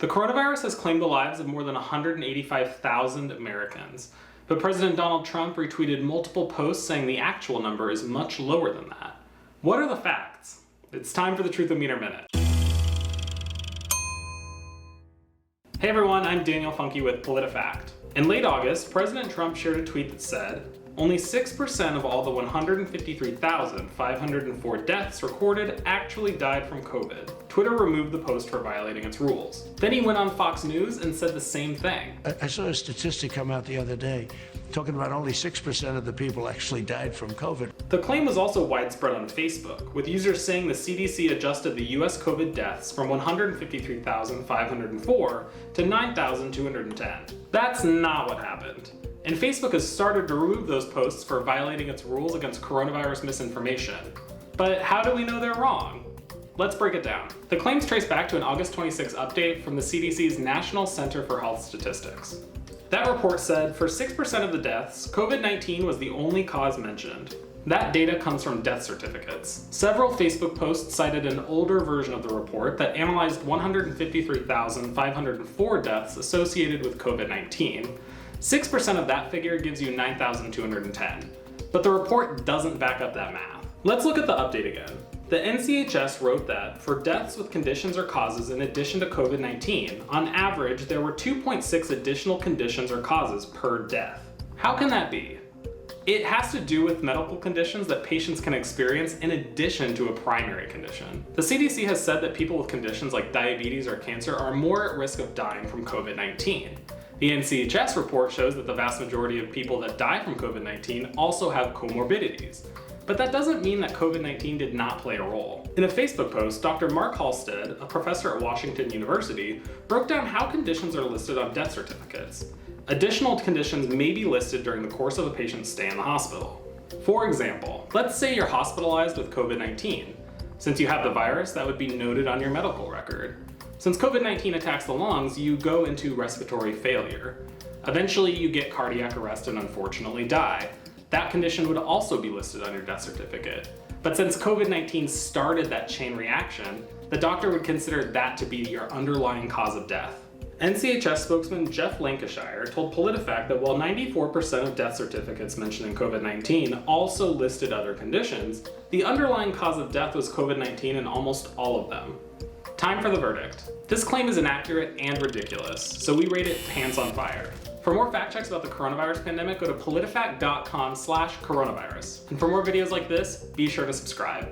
The coronavirus has claimed the lives of more than 185,000 Americans, but President Donald Trump retweeted multiple posts saying the actual number is much lower than that. What are the facts? It's time for the Truth-O-Meter Minute. Hey everyone, I'm Daniel Funke with PolitiFact. In late August, President Trump shared a tweet that said, only 6% of all the 153,504 deaths recorded actually died from COVID. Twitter removed the post for violating its rules. Then he went on Fox News and said the same thing. I saw a statistic come out the other day talking about only 6% of the people actually died from COVID. The claim was also widespread on Facebook, with users saying the CDC adjusted the US COVID deaths from 153,504 to 9,210. That's not what happened. And Facebook has started to remove those posts for violating its rules against coronavirus misinformation. But how do we know they're wrong? Let's break it down. The claims trace back to an August 26 update from the CDC's National Center for Health Statistics. That report said for 6% of the deaths, COVID-19 was the only cause mentioned. That data comes from death certificates. Several Facebook posts cited an older version of the report that analyzed 153,504 deaths associated with COVID-19. 6% of that figure gives you 9,210. But the report doesn't back up that math. Let's look at the update again. The NCHS wrote that for deaths with conditions or causes in addition to COVID-19, on average, there were 2.6 additional conditions or causes per death. How can that be? It has to do with medical conditions that patients can experience in addition to a primary condition. The CDC has said that people with conditions like diabetes or cancer are more at risk of dying from COVID-19. The NCHS report shows that the vast majority of people that die from COVID-19 also have comorbidities. But that doesn't mean that COVID-19 did not play a role. In a Facebook post, Dr. Mark Halstead, a professor at Washington University, broke down how conditions are listed on death certificates. Additional conditions may be listed during the course of a patient's stay in the hospital. For example, let's say you're hospitalized with COVID-19. Since you have the virus, that would be noted on your medical record. Since COVID-19 attacks the lungs, you go into respiratory failure. Eventually, you get cardiac arrest and unfortunately die. That condition would also be listed on your death certificate. But since COVID-19 started that chain reaction, the doctor would consider that to be your underlying cause of death. NCHS spokesman Jeff Lancashire told PolitiFact that while 94% of death certificates mentioning COVID-19 also listed other conditions, the underlying cause of death was COVID-19 in almost all of them. Time for the verdict. This claim is inaccurate and ridiculous, so we rate it pants on fire. For more fact checks about the coronavirus pandemic, go to politifact.com/coronavirus. And for more videos like this, be sure to subscribe.